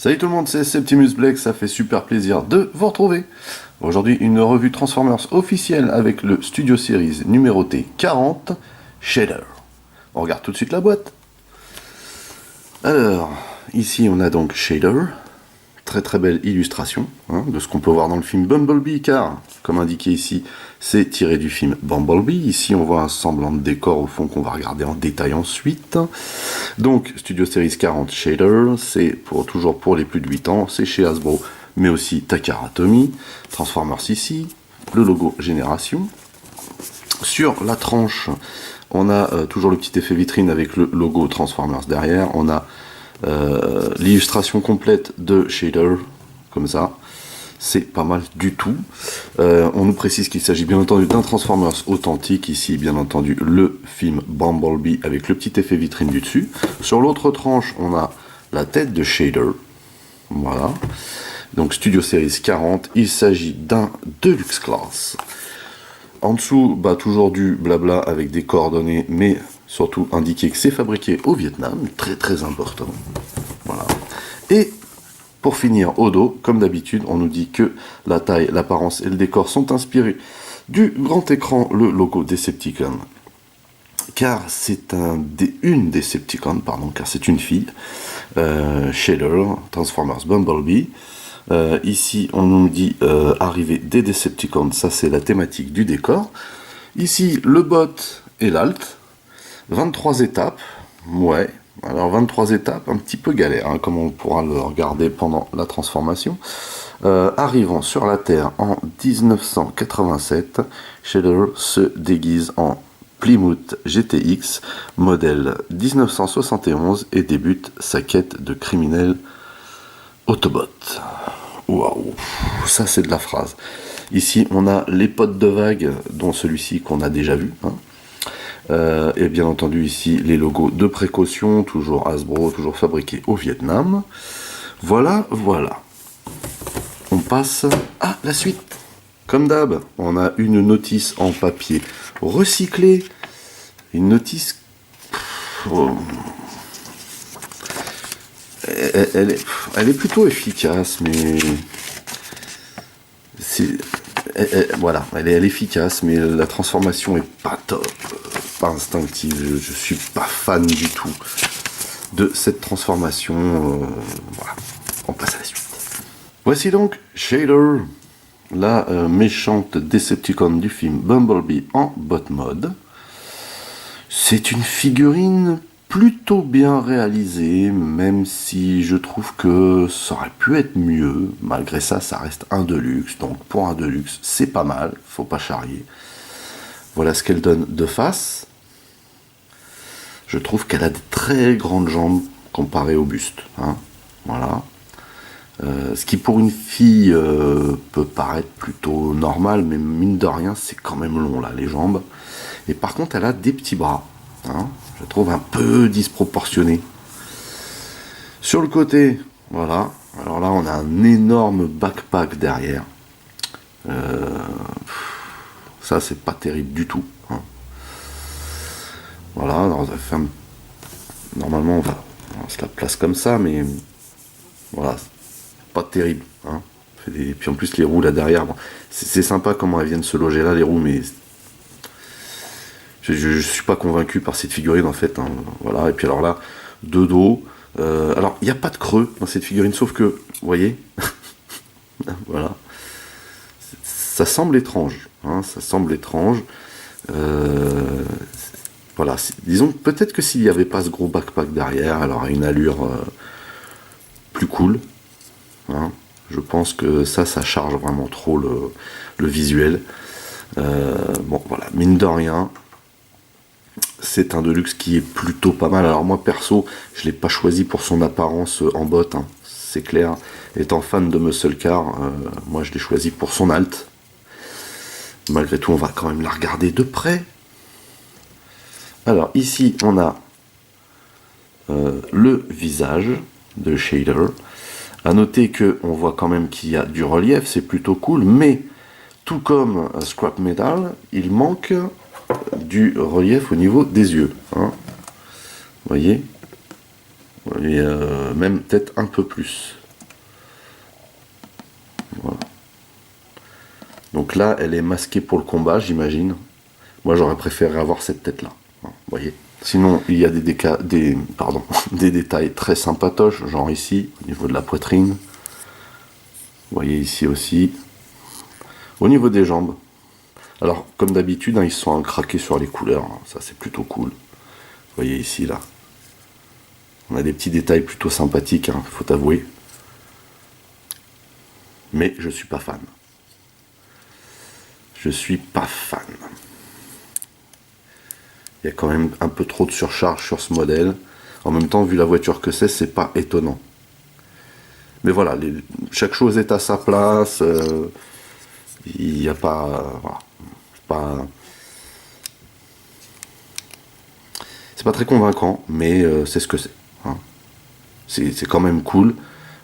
Salut tout le monde, c'est Septimus Black, ça fait super plaisir de vous retrouver. Aujourd'hui, une revue Transformers officielle avec le Studio Series numéroté 40, Shader. On regarde tout de suite la boîte. Alors, ici on a donc Shader, très très belle illustration de ce qu'on peut voir dans le film Bumblebee, car, comme indiqué ici, c'est tiré du film Bumblebee. Ici on voit un semblant de décor au fond qu'on va regarder en détail ensuite. Donc, Studio Series 40 Shader, c'est toujours pour les plus de 8 ans, c'est chez Hasbro, mais aussi Takara Tomy. Transformers ici, le logo Génération. Sur la tranche, on a toujours le petit effet vitrine avec le logo Transformers derrière. On a l'illustration complète de Shader, comme ça. C'est pas mal du tout. On nous précise qu'il s'agit bien entendu d'un Transformers authentique. Ici, bien entendu, le film Bumblebee avec le petit effet vitrine du dessus. Sur l'autre tranche, on a la tête de Shader. Voilà. Donc, Studio Series 40. Il s'agit d'un Deluxe Class. En dessous, toujours du blabla avec des coordonnées, mais surtout indiqué que c'est fabriqué au Vietnam. Très, très important. Voilà. Et pour finir, au dos, comme d'habitude, on nous dit que la taille, l'apparence et le décor sont inspirés du grand écran, le logo Decepticon. Car c'est une Decepticon, car c'est une fille. Shader, Transformers Bumblebee. Ici, on nous dit arrivée des Decepticons, ça c'est la thématique du décor. Ici, le bot et l'alt. 23 étapes, ouais. Alors 23 étapes, un petit peu galère, comme on pourra le regarder pendant la transformation. Arrivant sur la Terre en 1987, Shader se déguise en Plymouth GTX, modèle 1971, et débute sa quête de criminel Autobot. Waouh, ça c'est de la phrase. Ici, on a les potes de vague, dont celui-ci qu'on a déjà vu. Et bien entendu ici les logos de précaution, toujours Hasbro, toujours fabriqué au Vietnam. Voilà, voilà. On passe à la suite. Comme d'hab, on a une notice en papier recyclé. Une notice... Elle est plutôt efficace, mais... voilà, elle est efficace, mais la transformation est pas top, pas instinctive. Je suis pas fan du tout de cette transformation. Voilà, on passe à la suite. Voici donc Shader, la méchante Decepticon du film Bumblebee en bot mode. C'est une figurine plutôt bien réalisé, même si je trouve que ça aurait pu être mieux. Malgré ça, ça reste un Deluxe, donc pour un Deluxe, c'est pas mal, faut pas charrier. Voilà ce qu'elle donne de face. Je trouve qu'elle a de très grandes jambes comparées au buste. Voilà. Ce qui pour une fille peut paraître plutôt normal, mais mine de rien, c'est quand même long là, les jambes. Et par contre, elle a des petits bras. Je trouve un peu disproportionné. Sur le côté, voilà. Alors là, on a un énorme backpack derrière. Ça, c'est pas terrible du tout. Voilà. Alors, on va faire normalement, on se la place comme ça, mais voilà, pas terrible. Et puis en plus, les roues là derrière, c'est sympa comment elles viennent se loger là, les roues, mais je suis pas convaincu par cette figurine en fait. Voilà. Et puis alors là, de dos. Alors il n'y a pas de creux dans cette figurine, sauf que, vous voyez, voilà, ça semble étrange. Ça semble étrange. Voilà. Disons peut-être que s'il n'y avait pas ce gros backpack derrière, elle aurait une allure plus cool. Je pense que ça charge vraiment trop le visuel. Bon voilà, mine de rien. C'est un Deluxe qui est plutôt pas mal. Alors moi perso, je ne l'ai pas choisi pour son apparence en botte, c'est clair. Étant fan de Muscle Car, moi je l'ai choisi pour son alt. Malgré tout, on va quand même la regarder de près. Alors ici, on a le visage de Shader. À noter qu'on voit quand même qu'il y a du relief, c'est plutôt cool, mais tout comme Scrap Metal, il manque du relief au niveau des yeux. Vous voyez, et même peut-être un peu plus. Donc là, elle est masquée pour le combat, j'imagine. Moi, j'aurais préféré avoir cette tête-là. Vous voyez. Sinon, il y a des détails très sympatoches, genre ici, au niveau de la poitrine. Vous voyez ici aussi. Au niveau des jambes. Alors, comme d'habitude, ils sont craqués sur les couleurs. Ça, c'est plutôt cool. Vous voyez ici, là. On a des petits détails plutôt sympathiques, faut avouer. Mais je suis pas fan. Je suis pas fan. Il y a quand même un peu trop de surcharge sur ce modèle. En même temps, vu la voiture que c'est pas étonnant. Mais voilà, chaque chose est à sa place. Il n'y a pas... Voilà, c'est pas très convaincant, mais c'est ce que c'est. C'est quand même cool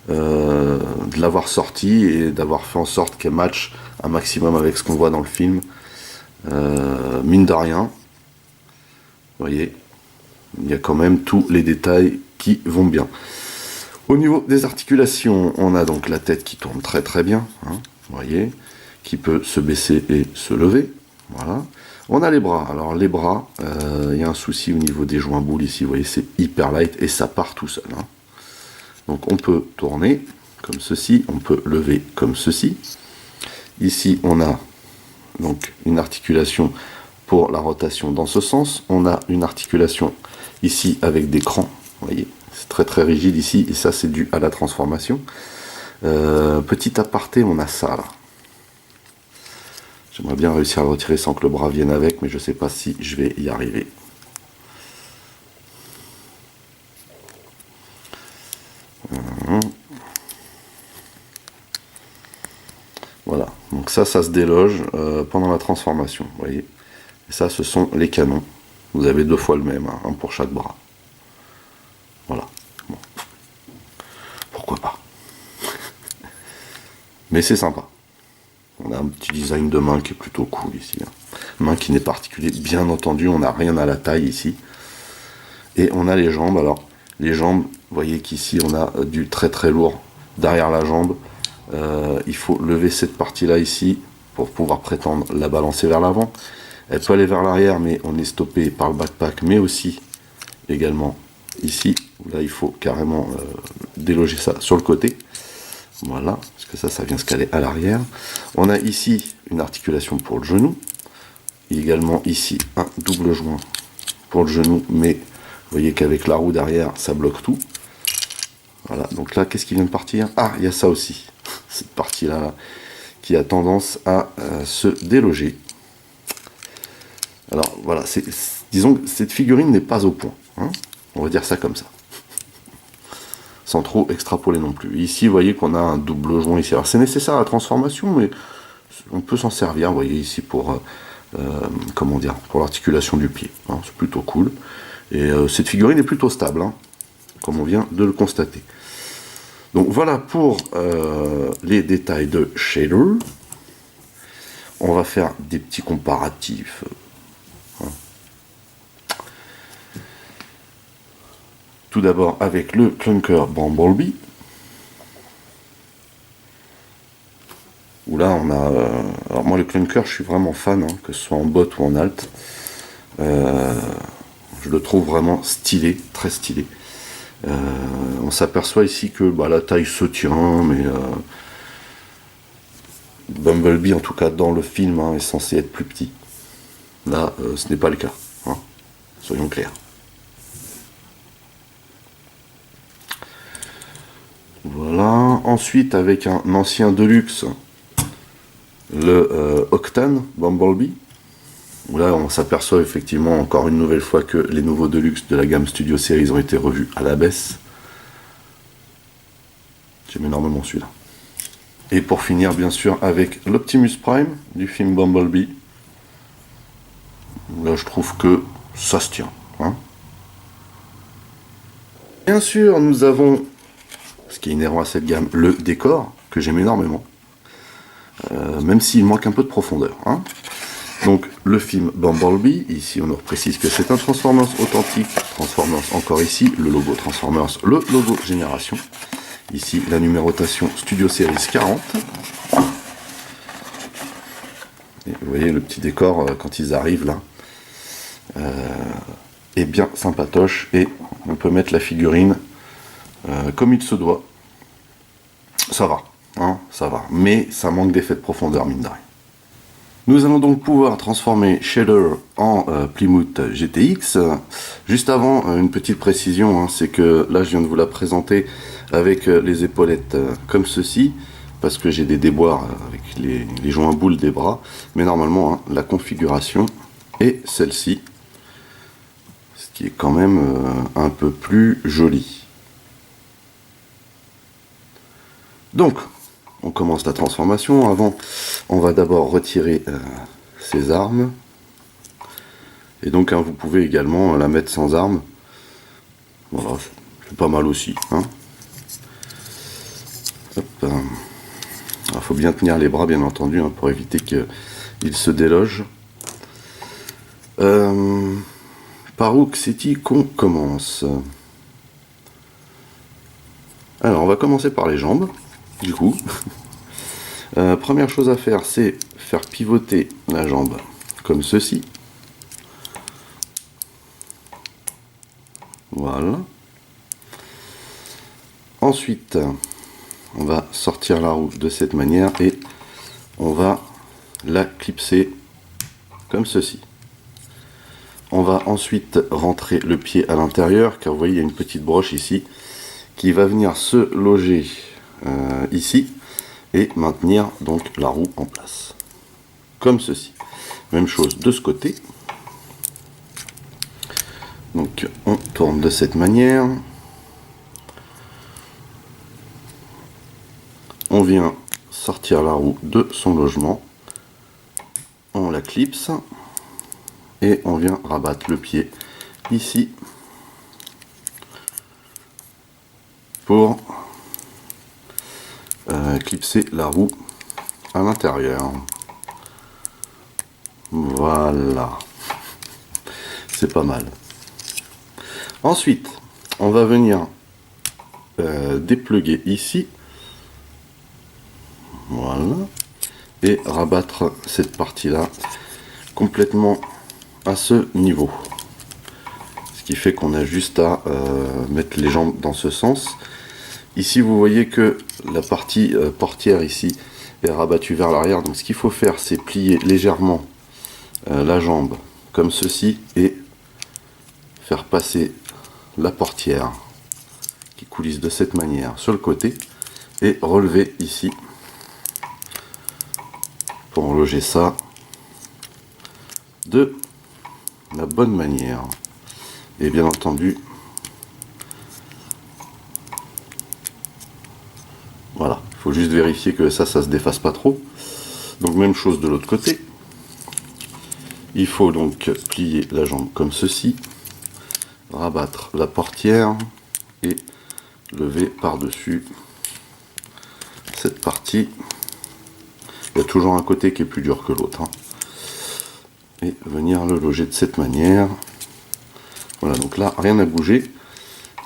de l'avoir sorti et d'avoir fait en sorte qu'elle matche un maximum avec ce qu'on voit dans le film. Mine de rien, vous voyez, il y a quand même tous les détails qui vont bien. Au niveau des articulations, on a donc la tête qui tourne très très bien, vous voyez, qui peut se baisser et se lever. Voilà. On a les bras. Alors les bras, il y a un souci au niveau des joints boules ici, vous voyez, c'est hyper light et ça part tout seul. Donc on peut tourner comme ceci, on peut lever comme ceci. Ici, on a donc une articulation pour la rotation dans ce sens. On a une articulation ici avec des crans, vous voyez, c'est très très rigide ici, et ça c'est dû à la transformation. Petit aparté, on a ça là. J'aimerais bien réussir à le retirer sans que le bras vienne avec, mais je ne sais pas si je vais y arriver. Voilà, donc ça se déloge pendant la transformation, vous voyez. Et ça, ce sont les canons. Vous avez 2 fois le même, un pour chaque bras. Voilà. Bon. Pourquoi pas. Mais c'est sympa. On a un petit design de main qui est plutôt cool ici. Main qui n'est pas articulée, bien entendu, on n'a rien à la taille ici. Et on a les jambes. Alors, les jambes, vous voyez qu'ici, on a du très très lourd derrière la jambe. Il faut lever cette partie-là ici pour pouvoir prétendre la balancer vers l'avant. Elle peut aller vers l'arrière, mais on est stoppé par le backpack, mais aussi également ici. Là, il faut carrément déloger ça sur le côté. Voilà, parce que ça vient se caler à l'arrière. On a ici une articulation pour le genou. Et également ici un double joint pour le genou, mais vous voyez qu'avec la roue derrière, ça bloque tout. Voilà, donc là, qu'est-ce qui vient de partir? Ah, il y a ça aussi. Cette partie-là qui a tendance à se déloger. Alors voilà, disons que cette figurine n'est pas au point. On va dire ça comme ça. Sans trop extrapoler non plus. Ici, vous voyez qu'on a un double joint ici. Alors c'est nécessaire à la transformation, mais on peut s'en servir, vous voyez, ici pour, comment dire, pour l'articulation du pied. C'est plutôt cool. Et cette figurine est plutôt stable, comme on vient de le constater. Donc voilà pour les détails de shader. On va faire des petits comparatifs. Tout d'abord avec le Clunker Bumblebee. Où là on a... alors moi le Clunker, je suis vraiment fan, que ce soit en bot ou en alt. Je le trouve vraiment stylé, très stylé. On s'aperçoit ici que la taille se tient, mais Bumblebee, en tout cas dans le film, est censé être plus petit. Là, ce n'est pas le cas. Soyons clairs. Voilà. Ensuite, avec un ancien Deluxe, le Octane Bumblebee. Là, on s'aperçoit effectivement encore une nouvelle fois que les nouveaux Deluxe de la gamme Studio Series ont été revus à la baisse. J'aime énormément celui-là. Et pour finir, bien sûr, avec l'Optimus Prime du film Bumblebee. Là, je trouve que ça se tient. Bien sûr, nous avons, ce qui est inhérent à cette gamme, le décor, que j'aime énormément. Même s'il manque un peu de profondeur. Donc, le film Bumblebee, ici on précise que c'est un Transformers authentique. Transformers, encore ici, le logo Transformers, le logo Génération. Ici, la numérotation Studio Series 40. Et vous voyez le petit décor quand ils arrivent là. Est bien sympatoche et on peut mettre la figurine comme il se doit. Ça va, hein, ça va. Mais ça manque d'effet de profondeur, mine de rien. Nous allons donc pouvoir transformer Shader en Plymouth GTX. Juste avant, une petite précision, hein, c'est que là je viens de vous la présenter avec les épaulettes comme ceci, parce que j'ai des déboires avec les joints boules des bras, mais normalement hein, la configuration est celle-ci, ce qui est quand même un peu plus joli. Donc, on commence la transformation. Avant, on va d'abord retirer ces armes. Et donc, hein, vous pouvez également la mettre sans armes. Voilà, c'est pas mal aussi. Hein. Il faut bien tenir les bras, bien entendu, hein, pour éviter qu'ils se délogent. Par où c'est-il qu'on commence? Alors, on va commencer par les jambes, du coup. Première chose à faire, c'est faire pivoter la jambe comme ceci. Voilà. Ensuite, on va sortir la roue de cette manière et on va la clipser comme ceci. On va ensuite rentrer le pied à l'intérieur, car vous voyez, il y a une petite broche ici qui va venir se loger ici et maintenir donc la roue en place. Comme ceci. Même chose de ce côté. Donc on tourne de cette manière. On vient sortir la roue de son logement. On la clipse. Et on vient rabattre le pied ici. Pour clipser la roue à l'intérieur. Voilà. C'est pas mal. Ensuite, on va venir dépluguer ici. Voilà. Et rabattre cette partie-là complètement à ce niveau. Ce qui fait qu'on a juste à mettre les jambes dans ce sens. Ici, vous voyez que la partie portière ici est rabattue vers l'arrière. Donc ce qu'il faut faire, c'est plier légèrement la jambe comme ceci et faire passer la portière qui coulisse de cette manière sur le côté et relever ici pour loger ça de la bonne manière. Et bien entendu, voilà, il faut juste vérifier que ça se défasse pas trop. Donc même chose de l'autre côté. Il faut donc plier la jambe comme ceci, rabattre la portière et lever par-dessus cette partie. Il y a toujours un côté qui est plus dur que l'autre. Hein. Et venir le loger de cette manière. Voilà, donc là, rien n'a bougé.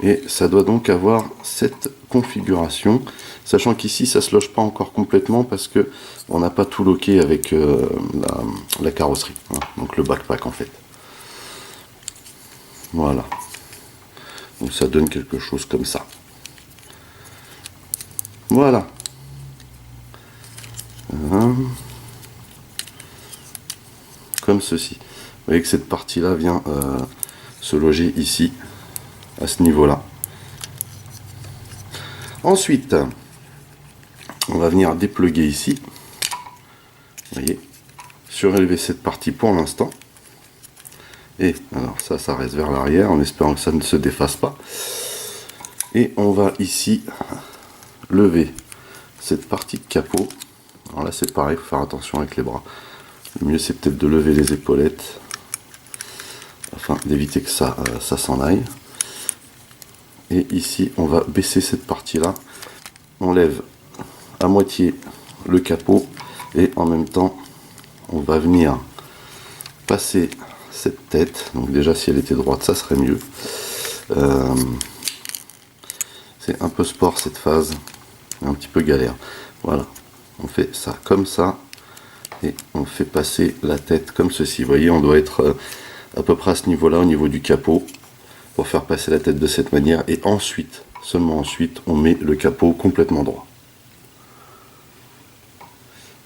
Et ça doit donc avoir cette configuration, sachant qu'ici ça se loge pas encore complètement parce que on n'a pas tout loqué avec la carrosserie, hein, donc le backpack en fait. Voilà, donc ça donne quelque chose comme ça. Voilà. Comme ceci. Vous voyez que cette partie là vient se loger ici à ce niveau là. Ensuite on va venir dépluguer ici, vous voyez, surélever cette partie pour l'instant et alors ça reste vers l'arrière en espérant que ça ne se défasse pas et on va ici lever cette partie de capot. Alors là c'est pareil, il faut faire attention avec les bras. Le mieux c'est peut-être de lever les épaulettes afin d'éviter que ça s'en aille. Et ici on va baisser cette partie là, on lève à moitié le capot et en même temps on va venir passer cette tête. Donc déjà si elle était droite ça serait mieux. C'est un peu sport cette phase, un petit peu galère. Voilà, on fait ça comme ça et on fait passer la tête comme ceci. Vous voyez, on doit être à peu près à ce niveau-là, au niveau du capot, pour faire passer la tête de cette manière, et ensuite, seulement ensuite, on met le capot complètement droit.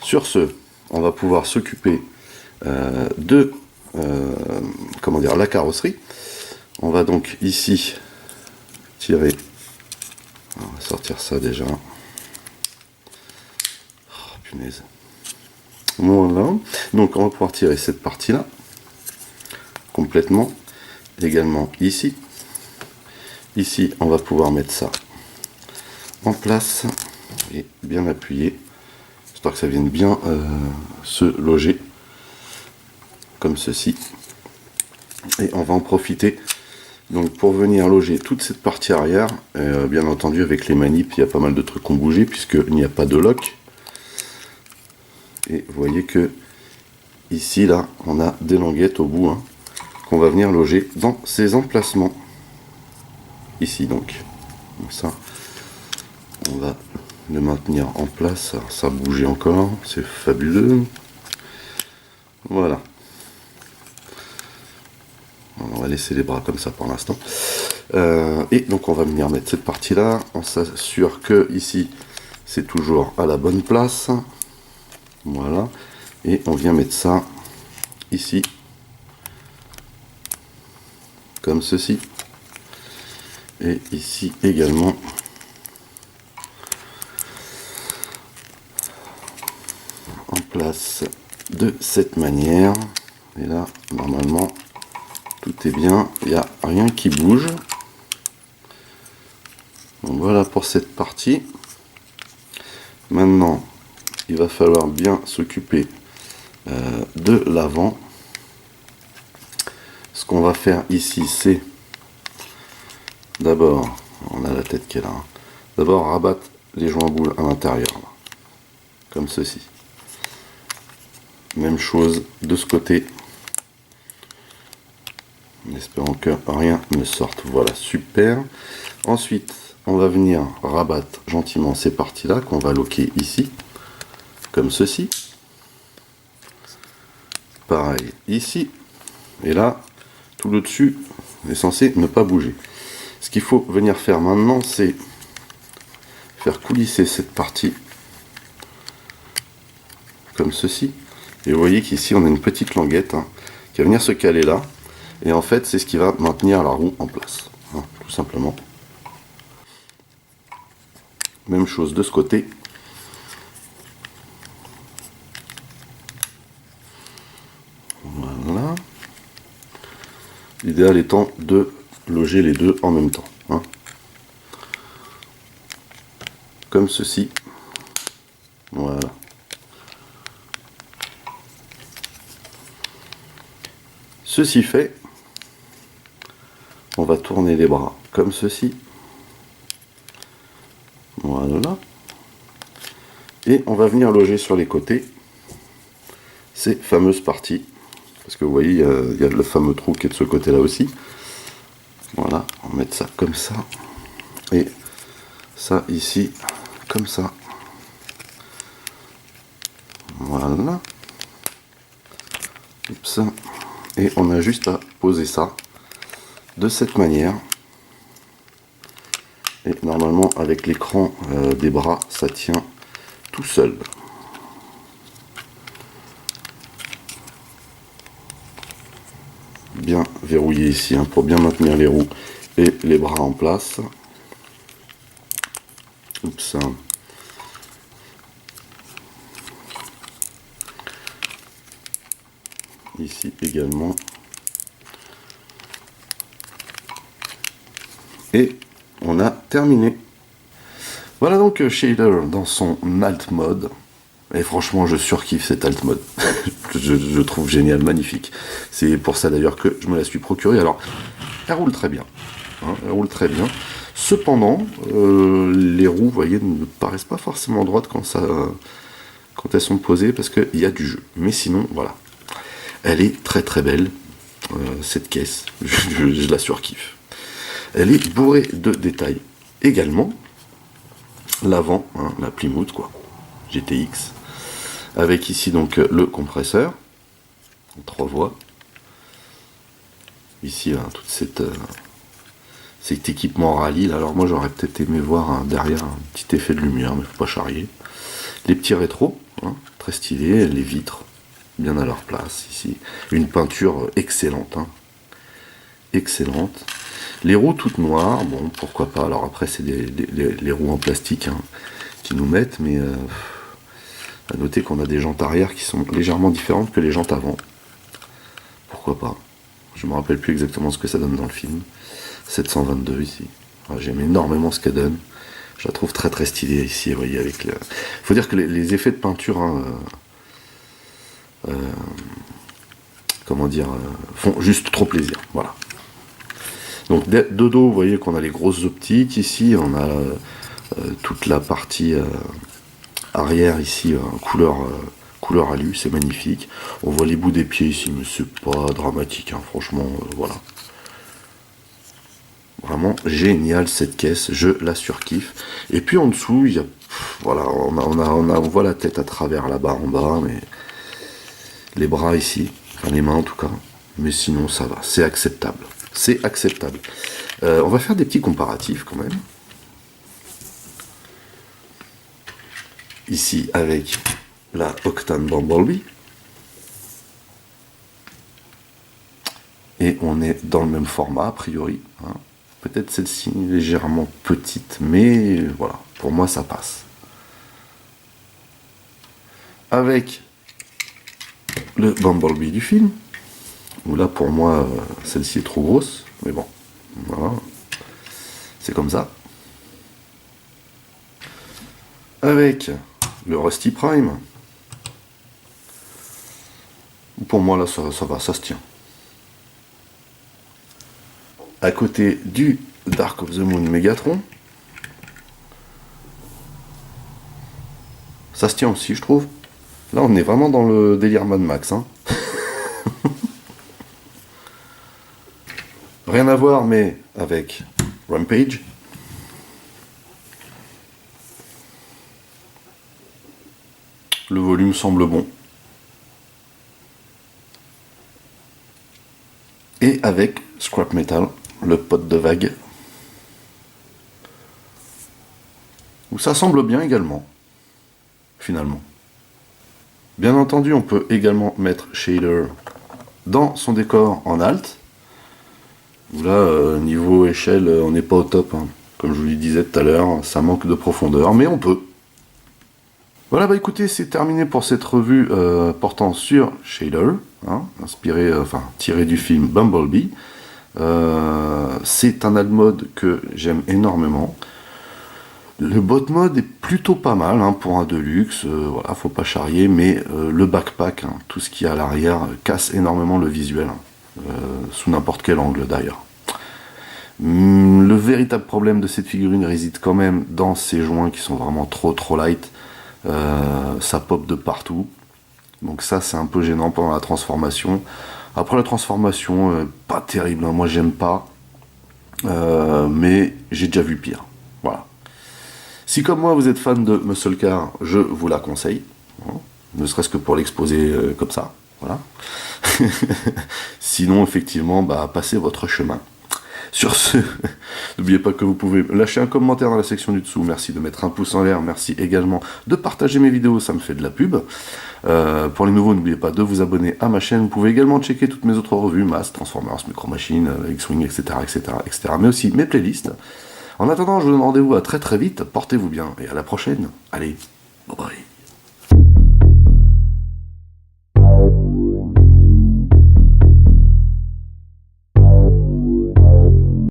Sur ce, on va pouvoir s'occuper de comment dire, la carrosserie. On va donc ici tirer, on va sortir ça déjà. Oh, punaise. Voilà, donc on va pouvoir tirer cette partie là complètement, également ici. Ici on va pouvoir mettre ça en place et bien appuyer, histoire que ça vienne bien se loger comme ceci. Et on va en profiter donc pour venir loger toute cette partie arrière. Bien entendu, avec les manips, il y a pas mal de trucs qui ont bougé puisqu'il n'y a pas de lock. Et vous voyez que ici, là, on a des languettes au bout hein, qu'on va venir loger dans ces emplacements. Ici donc. Donc ça, on va le maintenir en place. Alors, ça a bougé encore, c'est fabuleux. Voilà. On va laisser les bras comme ça pour l'instant. Et donc on va venir mettre cette partie là. On s'assure que ici c'est toujours à la bonne place. Voilà. Et on vient mettre ça ici. Comme ceci. Et ici également. En place de cette manière. Et là, normalement, tout est bien. Il n'y a rien qui bouge. Donc voilà pour cette partie. Maintenant, il va falloir bien s'occuper de l'avant. Ce qu'on va faire ici, c'est d'abord, on a la tête qui est là, hein. D'abord rabattre les joints boules à l'intérieur, comme ceci. Même chose de ce côté, en espérant que rien ne sorte. Voilà, super. Ensuite, on va venir rabattre gentiment ces parties-là qu'on va loquer ici, comme ceci. Pareil ici. Et là, tout le dessus est censé ne pas bouger. Ce qu'il faut venir faire maintenant, c'est faire coulisser cette partie comme ceci. Et vous voyez qu'ici, on a une petite languette hein, qui va venir se caler là. Et en fait, c'est ce qui va maintenir la roue en place, hein, tout simplement. Même chose de ce côté. Voilà. L'idéal étant de loger les deux en même temps. Hein. Comme ceci. Voilà. Ceci fait, on va tourner les bras comme ceci. Voilà. Et on va venir loger sur les côtés ces fameuses parties. Parce que vous voyez, il y a le fameux trou qui est de ce côté-là aussi. Voilà, on va mettre ça comme ça. Et ça ici, comme ça. Voilà. Oups. Et on a juste à poser ça de cette manière. Et normalement, avec l'écran des bras, ça tient tout seul. Bien verrouillé ici hein, pour bien maintenir les roues et les bras en place. Oups. Ici également. Et on a terminé. Voilà donc Shader dans son alt mode. Et franchement, je surkiffe cet alt mode. je trouve génial, magnifique. C'est pour ça d'ailleurs que je me la suis procurée. Alors, elle roule très bien. Hein, elle roule très bien. Cependant, les roues, vous voyez, ne paraissent pas forcément droites quand elles sont posées parce qu'il y a du jeu. Mais sinon, voilà. Elle est très très belle, cette caisse. Je la surkiffe. Elle est bourrée de détails. Également, l'avant, hein, la Plymouth, quoi. GTX. avec ici donc le compresseur, en 3 voies. Ici, tout cet équipement rallye. Là. Alors moi j'aurais peut-être aimé voir derrière un petit effet de lumière, mais faut pas charrier. Les petits rétros, hein, très stylés, les vitres bien à leur place ici. Une peinture excellente, hein, excellente. Les roues toutes noires, bon pourquoi pas. Alors après c'est les roues en plastique hein, qui nous mettent, mais à noter qu'on a des jantes arrière qui sont légèrement différentes que les jantes avant. Pourquoi pas. Je me rappelle plus exactement ce que ça donne dans le film. 722 ici. J'aime énormément ce qu'elle donne. Je la trouve très très stylée ici, vous voyez, avec le... Faut dire que les effets de peinture, hein, comment dire, font juste trop plaisir, voilà. Donc de dos, vous voyez qu'on a les grosses optiques ici, on a toute la partie arrière ici, couleur alu, c'est magnifique. On voit les bouts des pieds ici, mais c'est pas dramatique, hein, franchement, voilà. Vraiment génial cette caisse, je la surkiffe. Et puis en dessous, il y a, voilà, on voit la tête à travers là-bas en bas, mais les bras ici, enfin les mains en tout cas. Mais sinon ça va, c'est acceptable. C'est acceptable. On va faire des petits comparatifs quand même. Ici avec la Octane Bumblebee. Et on est dans le même format a priori. Hein. Peut-être celle-ci légèrement petite, mais voilà, pour moi ça passe. Avec le Bumblebee du film, où là pour moi celle-ci est trop grosse, mais bon, voilà, c'est comme ça. Avec le Rusty Prime, pour moi là ça va, ça se tient. À côté du Dark of the Moon Megatron. Ça se tient aussi, je trouve. Là, on est vraiment dans le délire Mad Max. Hein. Rien à voir, mais avec Rampage. Le volume semble bon. Et avec Scrap Metal, le pote de vague. Où ça semble bien également, finalement. Bien entendu, on peut également mettre Shader dans son décor en alt. Où là, niveau échelle, on n'est pas au top. Hein. Comme je vous le disais tout à l'heure, ça manque de profondeur, mais on peut. Voilà, bah écoutez, c'est terminé pour cette revue portant sur Shader, hein, inspiré, enfin tiré du film Bumblebee. C'est un ad mode que j'aime énormément. Le bot mode est plutôt pas mal hein, pour un Deluxe, voilà, faut pas charrier, mais le backpack, hein, tout ce qu'il y a à l'arrière, casse énormément le visuel, hein, sous n'importe quel angle d'ailleurs. Le véritable problème de cette figurine réside quand même dans ses joints qui sont vraiment trop light. Ça pop de partout. Donc ça c'est un peu gênant pendant la transformation. Après la transformation, pas terrible, hein, moi j'aime pas. Mais j'ai déjà vu pire. Voilà. Si comme moi vous êtes fan de Muscle Car, je vous la conseille. Hein, ne serait-ce que pour l'exposer comme ça. Voilà. Sinon effectivement, bah, passez votre chemin. Sur ce, n'oubliez pas que vous pouvez lâcher un commentaire dans la section du dessous. Merci de mettre un pouce en l'air. Merci également de partager mes vidéos, ça me fait de la pub. Pour les nouveaux, n'oubliez pas de vous abonner à ma chaîne. Vous pouvez également checker toutes mes autres revues, Mass, Transformers, Micro Machines, X-Wing, etc., mais aussi mes playlists. En attendant, je vous donne rendez-vous à très vite. Portez-vous bien et à la prochaine. Allez, bye bye.